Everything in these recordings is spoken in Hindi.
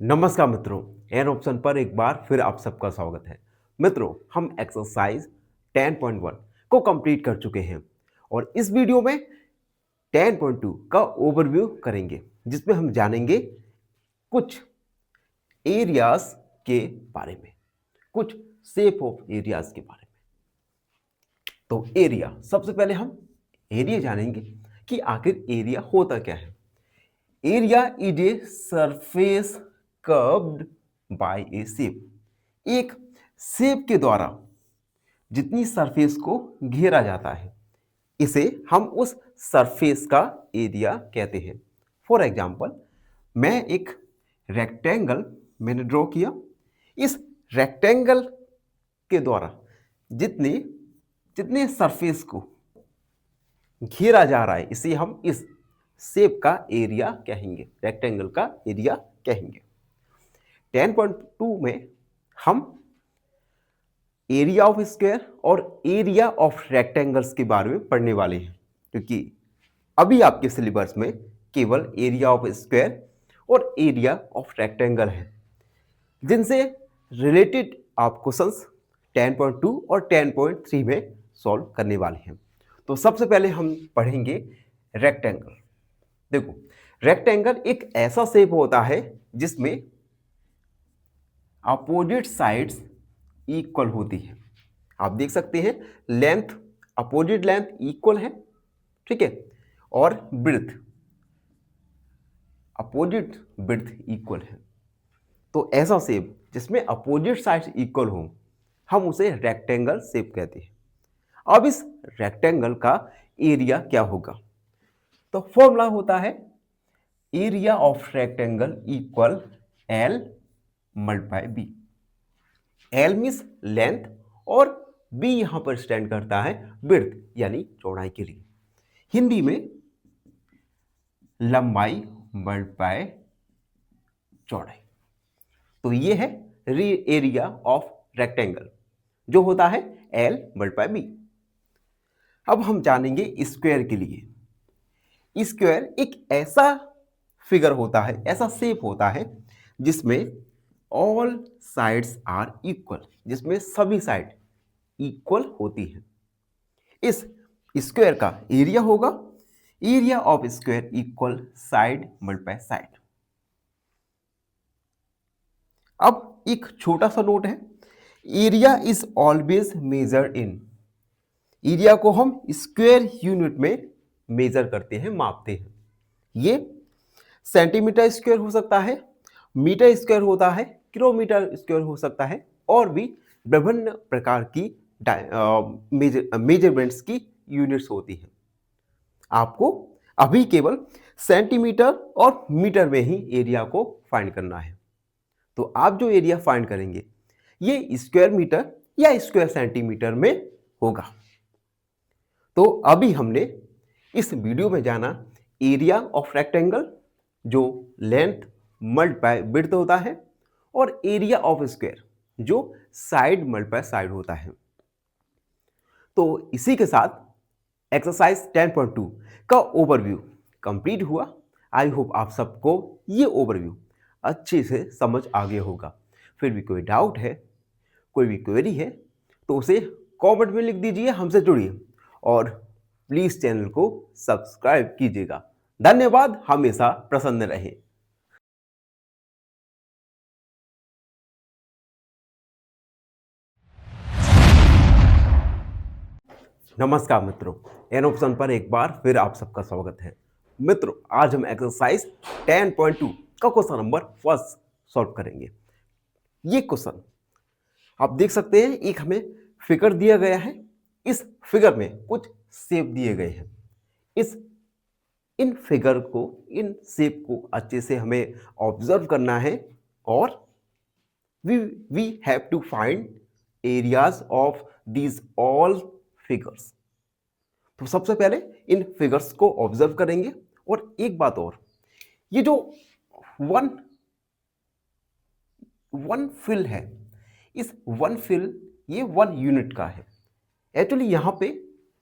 नमस्कार मित्रों, एन ऑप्शन पर एक बार फिर आप सबका स्वागत है। मित्रों, हम एक्सरसाइज 10.1 को कंप्लीट कर चुके हैं और इस वीडियो में 10.2 का ओवरव्यू करेंगे, जिसमें हम जानेंगे कुछ एरियाज के बारे में, कुछ शेप ऑफ एरियाज के बारे में। तो एरिया, सबसे पहले हम एरिया जानेंगे कि आखिर एरिया होता क्या है। Area is a surface curved by a shape. एक शेप के द्वारा जितनी सरफेस को घेरा जाता है, इसे हम उस सरफेस का एरिया कहते हैं। फॉर एग्जाम्पल, मैं एक रेक्टेंगल मैंने ड्रॉ किया। इस रेक्टेंगल के द्वारा जितने जितने सरफेस को घेरा जा रहा है, इसे हम इस शेप का एरिया कहेंगे, रेक्टेंगल का एरिया कहेंगे। 10.2 में हम एरिया ऑफ स्क्वायर और एरिया ऑफ रेक्टेंगल्स के बारे में पढ़ने वाले हैं, क्योंकि अभी आपके सिलेबस में केवल एरिया ऑफ स्क्वायर और एरिया ऑफ रेक्टेंगल है, जिनसे रिलेटेड आप क्वेश्चंस 10.2 और 10.3 में सॉल्व करने वाले हैं। तो सबसे पहले हम पढ़ेंगे रेक्टेंगल। देखो, रेक्टेंगल एक ऐसा शेप होता है जिसमें अपोजिट साइड्स इक्वल होती है। आप देख सकते हैं, लेंथ, अपोजिट लेंथ इक्वल है, ठीक है, और ब्रेड्थ, अपोजिट ब्रेड्थ इक्वल है। तो ऐसा शेप जिसमें अपोजिट साइड्स इक्वल हो, हम उसे रेक्टेंगल शेप कहते हैं। अब इस रेक्टेंगल का एरिया क्या होगा? तो फॉर्मूला होता है area of rectangle equal L multiply B. L means length और बी यहां पर स्टैंड करता है विड्थ, यानी चौड़ाई के लिए। हिंदी में लंबाई मल्टीप्लाई चौड़ाई। तो ये है एरिया ऑफ रेक्टेंगल, जो होता है एल मल्टीप्लाई बी। अब हम जानेंगे स्क्वायर के लिए। स्क्वायर एक ऐसा फिगर होता है, ऐसा शेप होता है जिसमें ऑल साइड्स आर इक्वल, जिसमें सभी साइड इक्वल होती है। इस स्क्वायर का एरिया होगा area of square equal side multiply side. अब एक छोटा सा नोट है, area is always measured in. Area को हम स्क्वायर यूनिट में मेजर करते हैं, मापते हैं। ये सेंटीमीटर स्क्वायर हो सकता है, मीटर स्क्वायर होता है, किलोमीटर स्क्वायर हो सकता है, और भी विभिन्न प्रकार की मेजरमेंट्स की यूनिट्स होती हैं। आपको अभी केवल सेंटीमीटर और मीटर में ही एरिया को फाइंड करना है। तो आप जो एरिया फाइंड करेंगे, ये स्क्वायर मीटर या स्क्वायर सेंटीमीटर में होगा। तो अभी हमने इस वीडियो में जाना एरिया ऑफ रेक्टेंगल, जो लेंथ मल्टीप्लाई विड्थ होता है, और एरिया ऑफ स्क्वायर, जो साइड मल्टीप्लाई साइड होता है। तो इसी के साथ एक्सरसाइज 10.2 का ओवरव्यू कंप्लीट हुआ। आई होप आप सबको ये ओवरव्यू अच्छे से समझ आ गया होगा। फिर भी कोई डाउट है, कोई भी क्वेरी है, तो उसे कमेंट में लिख दीजिए, हमसे जुड़िए और प्लीज चैनल को सब्सक्राइब कीजिएगा। धन्यवाद, हमेशा प्रसन्न रहें। नमस्कार मित्रों, एन ऑप्शन पर एक बार फिर आप सबका स्वागत है। मित्रों, आज हम एक्सरसाइज 10.2 का क्वेश्चन नंबर 1 सॉल्व करेंगे। ये क्वेश्चन आप देख सकते हैं, एक हमें फिगर दिया गया है। इस फिगर में कुछ शेप दिए गए हैं। इन फिगर को, इन शेप को अच्छे से हमें ऑब्जर्व करना है और we have to find areas of these all figures। तो सबसे पहले इन फिगर्स को ऑब्जर्व करेंगे। और एक बात और, ये जो वन फिल है, इस वन फिल ये 1 यूनिट का है। एक्चुअली यहाँ पे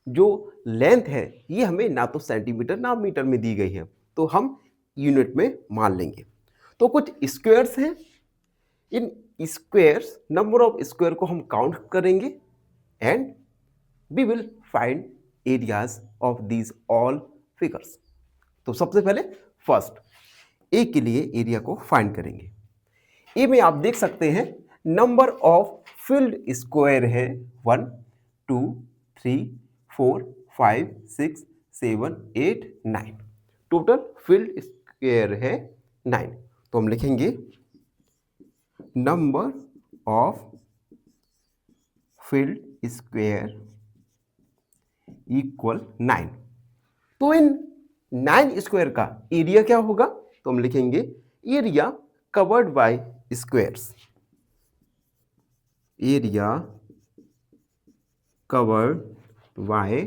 जो लेंथ है, ये हमें ना तो सेंटीमीटर ना मीटर में दी गई है, तो हम यूनिट में मान लेंगे। तो कुछ स्क्वायर्स हैं, इन स्क्वायर्स नंबर ऑफ स्क्वायर को हम काउंट करेंगे and we will find areas of these all figures. तो सबसे पहले फर्स्ट ए के लिए एरिया को फाइंड करेंगे। ए में आप देख सकते हैं नंबर ऑफ फिल्ड स्क्वायर है 1 2 3 4 5 6 7 8 9। टोटल फील्ड स्क्वायर है 9। तो हम लिखेंगे number of field square equal 9। तो इन 9 स्क्वायर का एरिया क्या होगा? तो हम लिखेंगे area covered bye squares. Area covered bye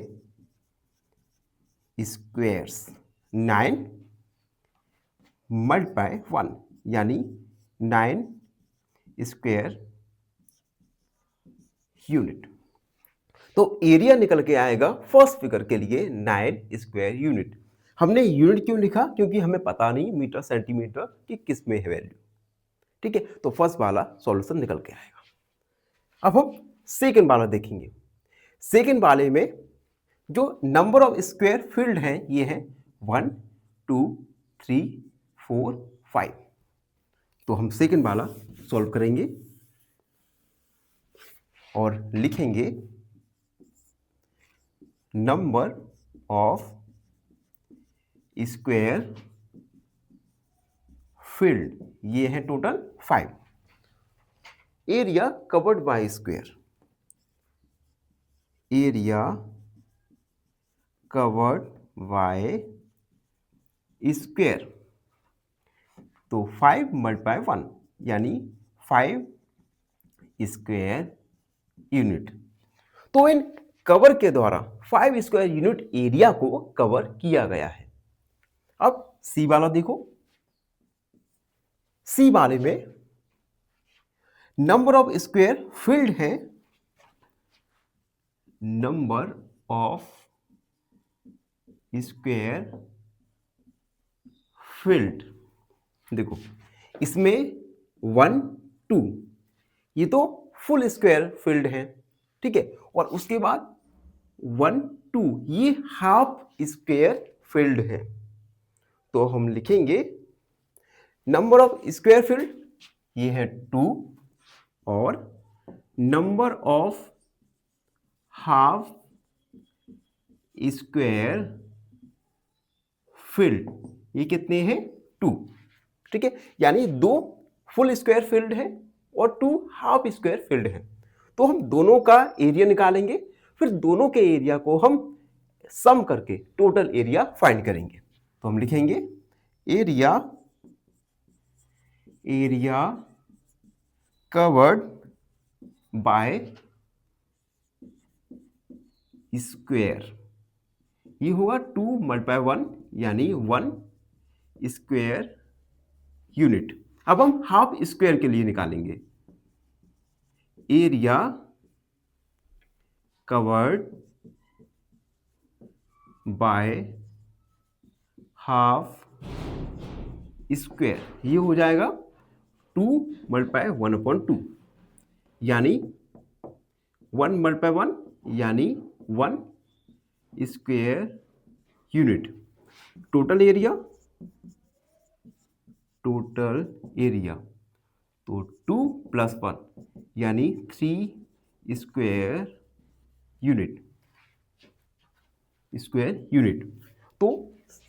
squares 9 multiply 1 यानी 9 स्क्वायर यूनिट। तो एरिया निकल के आएगा फर्स्ट फिगर के लिए 9 स्क्वायर यूनिट। हमने यूनिट क्यों लिखा? क्योंकि हमें पता नहीं मीटर सेंटीमीटर की किस में है वैल्यू। ठीक है, तो फर्स्ट वाला सॉल्यूशन निकल के आएगा। अब हम सेकंड वाला देखेंगे। सेकंड वाले में जो नंबर ऑफ स्क्वायर फील्ड है ये है 1 2 3 4 5। तो हम सेकंड वाला सॉल्व करेंगे और लिखेंगे नंबर ऑफ स्क्वायर फील्ड ये है total 5। Area covered by square, area covered by square, तो 5 मल्टीप्लाई 1 यानी 5 स्क्वायर यूनिट। तो इन कवर के द्वारा 5 स्क्वायर यूनिट एरिया को कवर किया गया है। अब सी वाला देखो। सी वाले में नंबर ऑफ स्क्वायर फील्ड है, नंबर ऑफ स्क्वायर फील्ड देखो इसमें 1 2 ये तो फुल स्क्वायर फील्ड है, ठीक है, और उसके बाद 1 2 ये हाफ स्क्वायर फील्ड है। तो हम लिखेंगे नंबर ऑफ स्क्वायर फील्ड ये है 2 और number of half square field ये कितने हैं? 2। ठीक है, यानी 2 फुल स्क्वायर फील्ड है और 2 हाफ स्क्वायर फील्ड है। तो हम दोनों का एरिया निकालेंगे, फिर दोनों के एरिया को हम सम करके टोटल एरिया फाइंड करेंगे। तो हम लिखेंगे एरिया कवर्ड बाय स्क्वायर ये होगा 2 मल्टीप्लाई 1 यानी 1 स्क्वायर यूनिट। अब हम हाफ स्क्वायर के लिए निकालेंगे area covered by half square ये हो जाएगा 2 मल्टीप्लाई 1/2 यानी 1 मल्टीप्लाई 1 यानी 1 स्क्वायर यूनिट। टोटल एरिया तो 2 + 1 यानी 3 स्क्वायर यूनिट। तो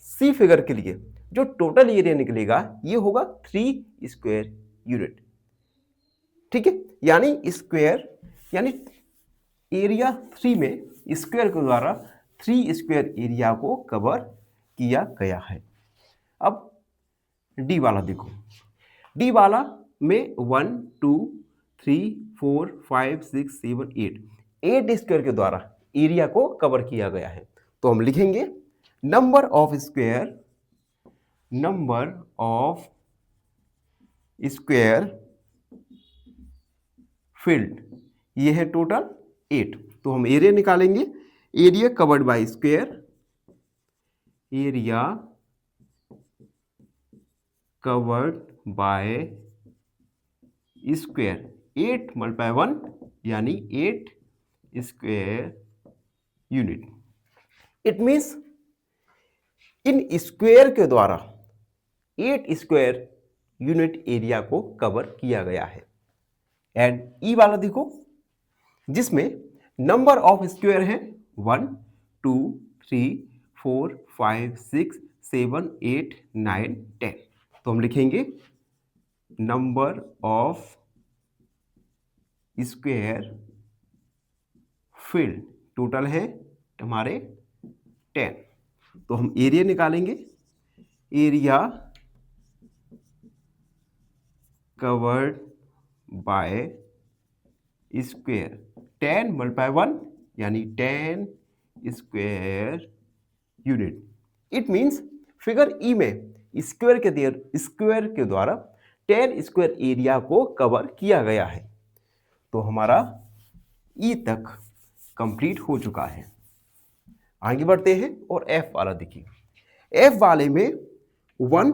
सी फिगर के लिए जो टोटल एरिया निकलेगा ये होगा 3 स्क्वायर यूनिट। ठीक है, यानी स्क्वायर यानी एरिया 3 में स्क्वायर के द्वारा 3 स्क्वायर एरिया को कवर किया गया है। अब डी वाला देखो। डी वाला में 1 2 3 4 5 6 7 8 स्क्वायर के द्वारा एरिया को कवर किया गया है। तो हम लिखेंगे नंबर ऑफ स्क्वायर फील्ड ये है टोटल 8। तो हम एरिया निकालेंगे area covered by square, area covered by square 8 multiply 1 यानी 8 square unit. It means in square के द्वारा 8 स्क्वायर यूनिट एरिया को कवर किया गया है। एंड ई वाला देखो जिसमें नंबर ऑफ स्क्वायर है 1 2 3 4 5 6 7 8 9 10। तो हम लिखेंगे number of square field total है हमारे 10। तो हम एरिया निकालेंगे, area covered by square 10 multiply 1 यानी 10 square unit. It means figure ई में स्क्वायर के द्वारा 10 स्क्वायर एरिया को कवर किया गया है। तो हमारा ई तक कंप्लीट हो चुका है। आगे बढ़ते हैं और एफ वाला देखिए। एफ वाले में 1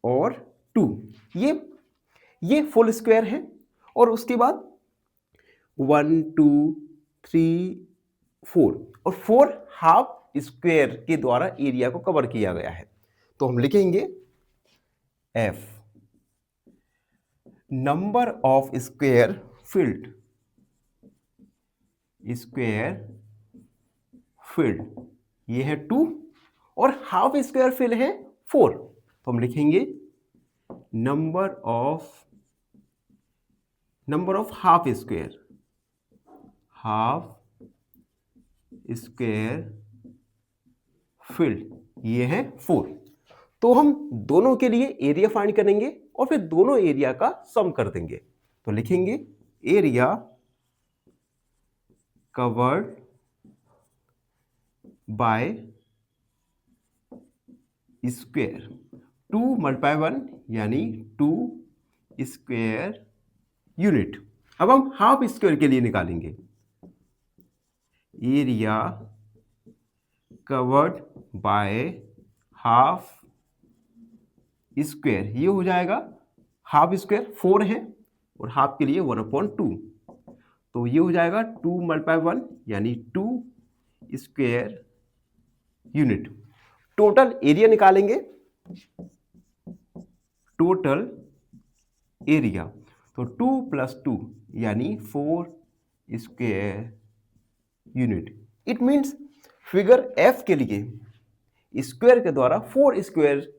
और 2 ये फुल स्क्वायर है और उसके बाद 1 2 3 4 और 4 हाफ स्क्वायर के द्वारा एरिया को कवर किया गया है। तो हम लिखेंगे F number of square field ये है 2 और हाफ स्क्वायर फील्ड है 4। तो हम लिखेंगे number of half square field ये है 4। तो हम दोनों के लिए एरिया फाइंड करेंगे और फिर दोनों एरिया का सम कर देंगे। तो लिखेंगे area covered by square 2 multiply 1 यानी 2 स्क्वायर यूनिट। अब हम हाफ स्क्वायर के लिए निकालेंगे area covered by half square, ये हो जाएगा हाफ स्क्वायर 4 है और हाफ के लिए 1/2। तो ये हो जाएगा 2 मल्टीप्लाई 1 यानी 2 स्क्वायर यूनिट। टोटल एरिया निकालेंगे, टोटल एरिया तो 2 + 2 यानी 4 square unit. It means figure F के लिए स्क्वायर के द्वारा 4 स्क्वायर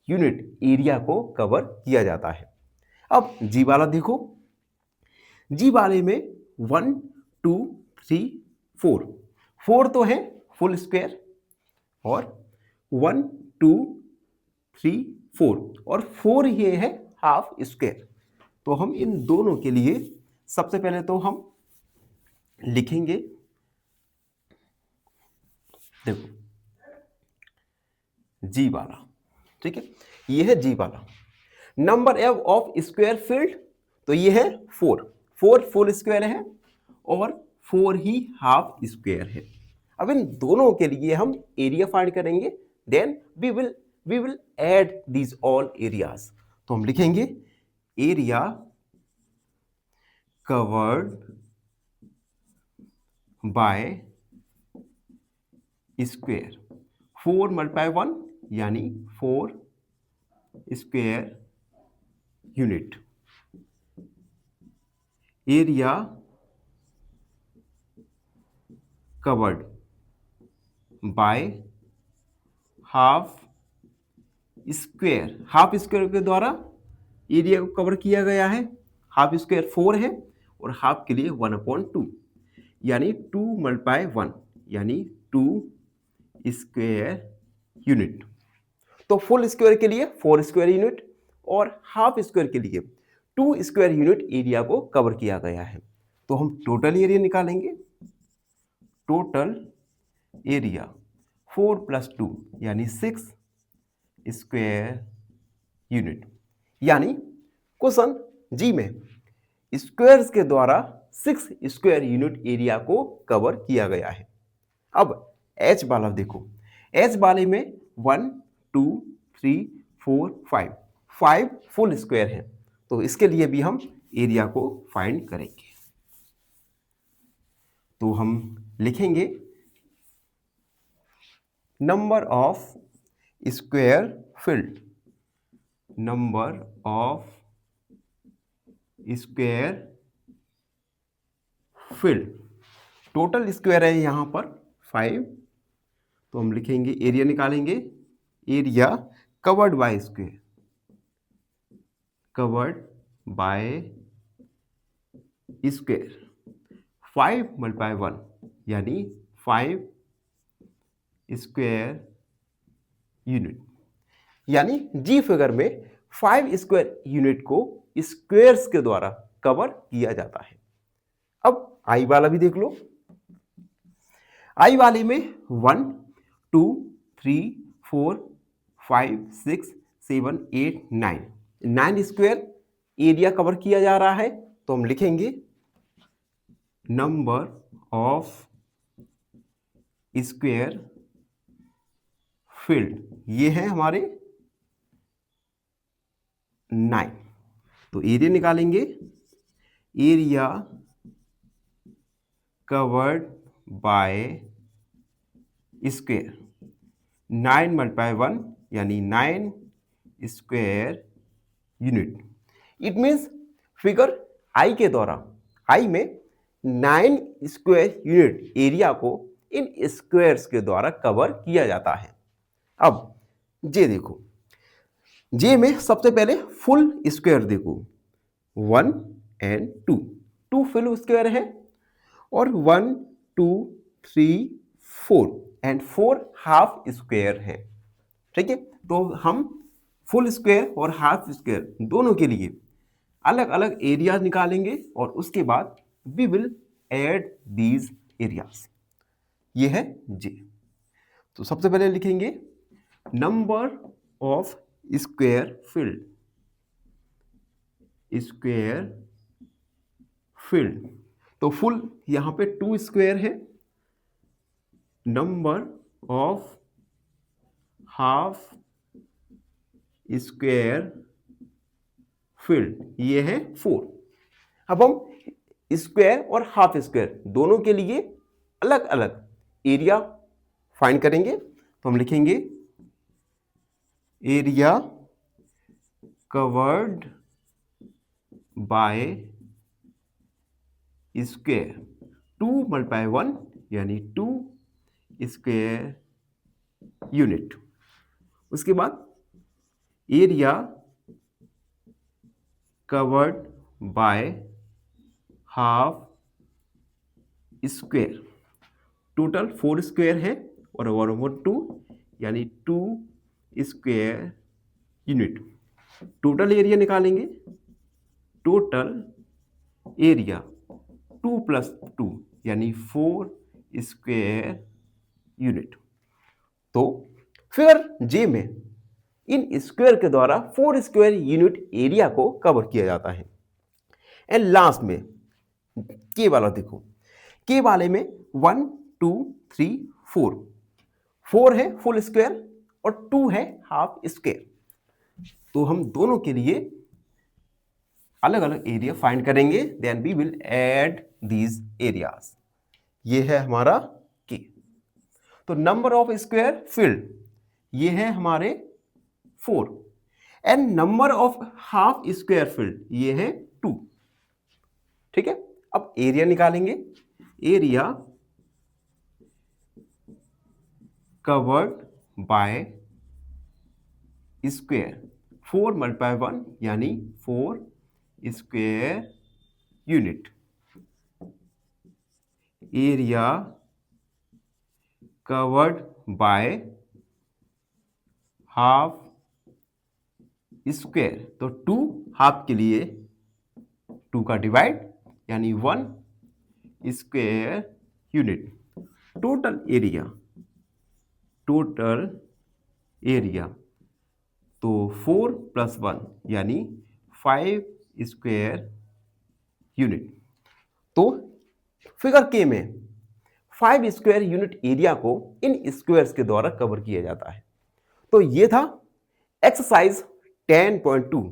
यूनिट एरिया को कवर किया जाता है। अब जी वाला देखो, जी वाले में 1 2 3 4 तो है फुल स्क्वायर और 1 2 3 4 और 4 ये है हाफ स्क्वायर। तो हम इन दोनों के लिए सबसे पहले तो हम लिखेंगे, देखो जी वाला, ठीक है, ये है जी वाला। नंबर ऑफ स्क्वायर फील्ड तो ये है 4 फुल स्क्वायर है और 4 ही हाफ स्क्वायर है। अब इन दोनों के लिए हम एरिया फाइंड करेंगे, then we will add these all areas. तो हम लिखेंगे area covered by square 4 multiply 1 यानी 4 square unit. Area covered by half square के द्वारा एरिया को कवर किया गया है। हाफ स्क्वायर 4 है और हाफ के लिए 1/2 यानी 2 मल्टीप्लाई 1 यानी 2 स्क्वायर यूनिट। तो फुल स्क्वायर के लिए 4 स्क्वायर यूनिट और हाफ स्क्वायर के लिए 2 स्क्वायर यूनिट एरिया को कवर किया गया है। तो हम टोटल एरिया निकालेंगे, टोटल एरिया 4 + 2 यानी 6 स्क्वायर यूनिट। यानी क्वेश्चन जी में स्क्वायर्स के द्वारा 6 स्क्वायर यूनिट एरिया को कवर किया गया है। अब एच वाला देखो, एच वाले में 1 2 3 4 5 5 फुल स्क्वायर है, तो इसके लिए भी हम एरिया को फाइंड करेंगे। तो हम लिखेंगे number of square field, number of square field, total square है यहां पर 5, तो हम लिखेंगे एरिया निकालेंगे, area covered by square, covered by square, 5 multiply 1 यानी 5 स्क्वायर यूनिट, यानी जी फिगर में 5 स्क्वायर यूनिट को स्क्वायर्स के द्वारा कवर किया जाता है। अब आई वाला भी देख लो। आई वाले में 1 2 3 4 5 6 7 8 9 9 स्क्वायर एरिया कवर किया जा रहा है, तो हम लिखेंगे नंबर ऑफ स्क्वायर फील्ड, ये है हमारे 9, तो एरिया निकालेंगे, area covered by square, 9 multiply 1 यानी 9 square unit. It means figure I के द्वारा, आई में 9 स्क्वायर यूनिट एरिया को इन स्क्वायर्स के द्वारा कवर किया जाता है। अब जे देखो, जे में सबसे पहले फुल स्क्वायर देखो, 1 एंड 2, 2 फुल स्क्वायर है, और 1 2 3 4 एंड 4 हाफ स्क्वायर है। ठीक है, तो हम फुल स्क्वायर और हाफ स्क्वायर दोनों के लिए अलग अलग एरिया निकालेंगे और उसके बाद we will add these areas. ये है जे। तो सबसे पहले लिखेंगे number of square field, square field, तो फुल यहां पे 2 स्क्वायर है, number of half square field ये है 4। अब हम स्क्वायर और हाफ स्क्वायर दोनों के लिए अलग अलग एरिया फाइंड करेंगे, तो हम लिखेंगे area covered by square, 2 multiply 1 यानी 2 स्क्वायर यूनिट। उसके बाद area covered by half square, total 4 square है और 1/2 यानी 2 स्क्वायर यूनिट। टोटल एरिया निकालेंगे, टोटल एरिया 2 + 2 यानी 4 स्क्वायर यूनिट। तो फिगर जे में इन स्क्वायर के द्वारा 4 स्क्वायर यूनिट एरिया को कवर किया जाता है। एंड लास्ट में के वाला देखो, के वाले में 1 2 3 4, 4 है फुल स्क्वायर और 2 है हाफ स्क्वायर, तो हम दोनों के लिए अलग अलग एरिया फाइंड करेंगे, then we will add these areas. ये है हमारा के। तो नंबर ऑफ स्क्वायर फील्ड ये है हमारे 4 and number of half square field ये है 2। ठीक है, अब एरिया निकालेंगे, area covered by square, 4 multiply 1 यानी 4 square unit, area covered by half square, तो 2 हाफ के लिए 2 का डिवाइड यानी 1 square unit. Total area, total area तो 4 + 1 यानी 5 स्क्वायर यूनिट। तो फिगर के में 5 स्क्वायर यूनिट एरिया को इन स्क्वायर्स के द्वारा कवर किया जाता है। तो ये था एक्सरसाइज 10.2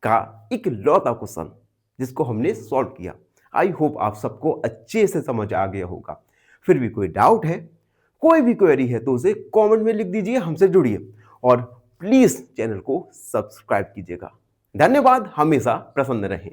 का एक लौता क्वेश्चन जिसको हमने सॉल्व किया। आई होप आप सबको अच्छे से समझ आ गया होगा। फिर भी कोई डाउट है, कोई भी क्वेरी है तो उसे कमेंट में लिख दीजिए, हमसे जुड़िए और प्लीज चैनल को सब्सक्राइब कीजिएगा। धन्यवाद, हमेशा प्रसन्न रहें।